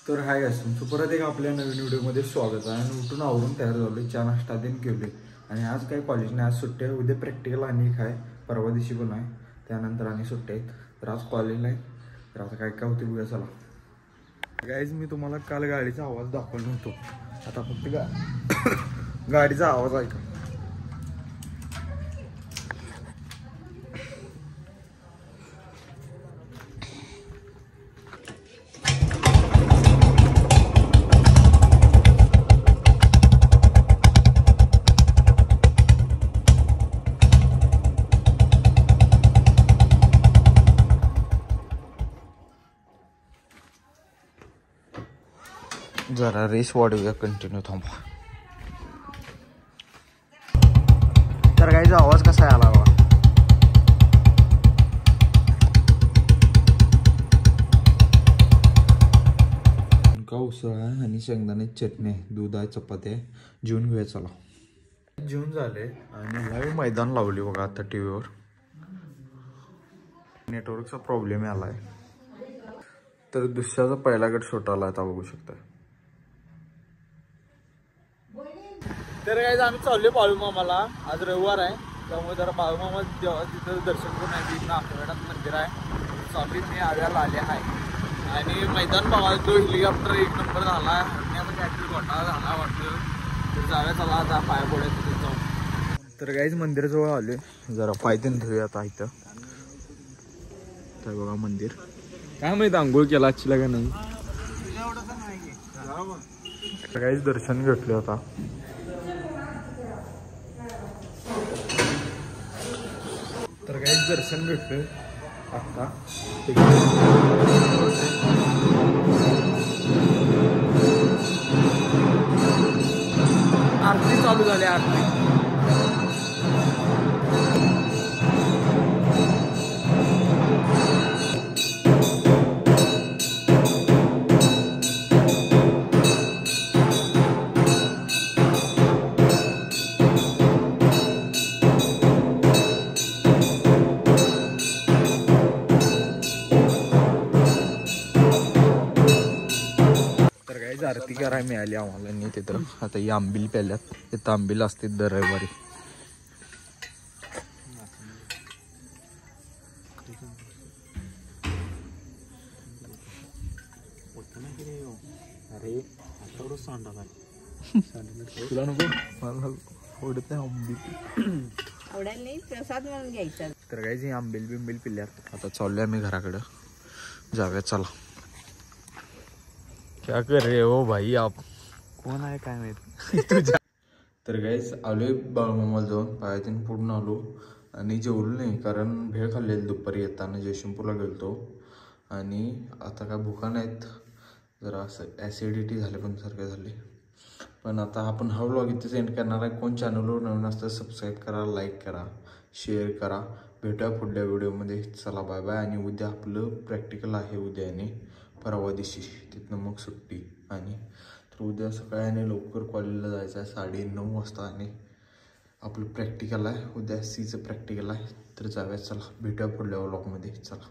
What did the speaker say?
तर hi guys, तुमचं परत एक आपल्या नवीन व्हिडिओमध्ये स्वागत आहे. आणि उठून आवरून तयार झालो, चहा नाश्ता दिन केले. आणि आज काय कॉलेज नाही, आज सुट्टी आहे. उद्या प्रॅक्टिकल आणि एक आहे, परवा दिवशी पण आहे, त्यानंतर आणि सुट्टी आहेत. तर आज कॉलेज नाही. तर आता काय काय होते बघा. चला गाईज, मी तुम्हाला काल गाडीचा आवाज दाखवला नव्हतो, आता फक्त गाडीचा आवाज ऐका. जरा रेस वाढूया, कंटिन्यू थांबा. तर गाईचा आवाज कसा आला बघा. का उसळ आहे आणि शेंगदाण्याची चटणी आहे, दूध आहे, चपाती आहे. जेवून घेऊया चला. जेवून झाले आणि लाईव्ह मैदान लावली बघा आता टीव्हीवर. नेटवर्कचा प्रॉब्लेम आलाय, तर दुसऱ्याचा पहिला गट शॉट आला आता बघू शकता. तर काय आम्ही चाललोय बाळूमामाला. आज रविवार आहे, त्यामुळे जरा बाळूमामा तिथं दर्शन करून आहे. तिथं आठवड्यात मंदिर आहे. चालू मी आव्याला आले आहे आणि मैदान बघायला तो हेलिकॉप्टर एक नंबर झाला आहे. हरण्यामध्ये ॲक्च्युली घोटाळा झाला वाटतं. तर जाऊया चला आता पाया पडे तिथे जाऊन. तर काहीच मंदिराजवळ आले, जरा पाय तीन धुया आता इथं. तर बघा मंदिर, काय माहित आंघोळ केला आजची का नाही. तर काहीच दर्शन घेतले आता. तर काहीच दर्शन भेटतोय आता. आरती चालू झाली, आरती. आरती करायला मिळाली आम्हाला नाही तिथं. आता ही आंबील प्याल्यात, तिथं आंबील असते दर रविवारी. तुला नको, मला आवडत नाही आंबील. तर काहीच आंबील बिंबील पिल्यात. आता चाललोय आम्ही घराकडं, जाऊया चला. क्या कर रहे हो भाई आप, कोण आहे काय माहिती तुझ्या. तर गाईस आलोय बाळूमामाला जाऊन, पायातीन पूर्ण आलो आणि जेवलो नाही, कारण भेळ खाल्लेली दुपारी येताना जयसिंगपूरला गेलतो. आणि आता काय भुका नाहीत, जरा असं ॲसिडिटी झाले पण सारखे झाले. पण आता आपण हा व्लॉग इथेच एंड करणार आहे. कोण चॅनलवर नवीन असतं सबस्क्राईब करा, लाईक करा, शेअर करा. भेटूया पुढल्या व्हिडिओमध्ये. चला बाय बाय. आणि उद्या आपलं प्रॅक्टिकल आहे उद्या आणि परवा दिवशी, तिथनं मग सुट्टी. आणि तर उद्या सकाळी आणि लवकर कॉलेजला जायचं आहे 9:30 वाजता. आणि आपलं प्रॅक्टिकल आहे उद्या, सीचं प्रॅक्टिकल आहे. तर जाऊया चला, भेटूया पुढल्या व्लॉगमध्ये. चला.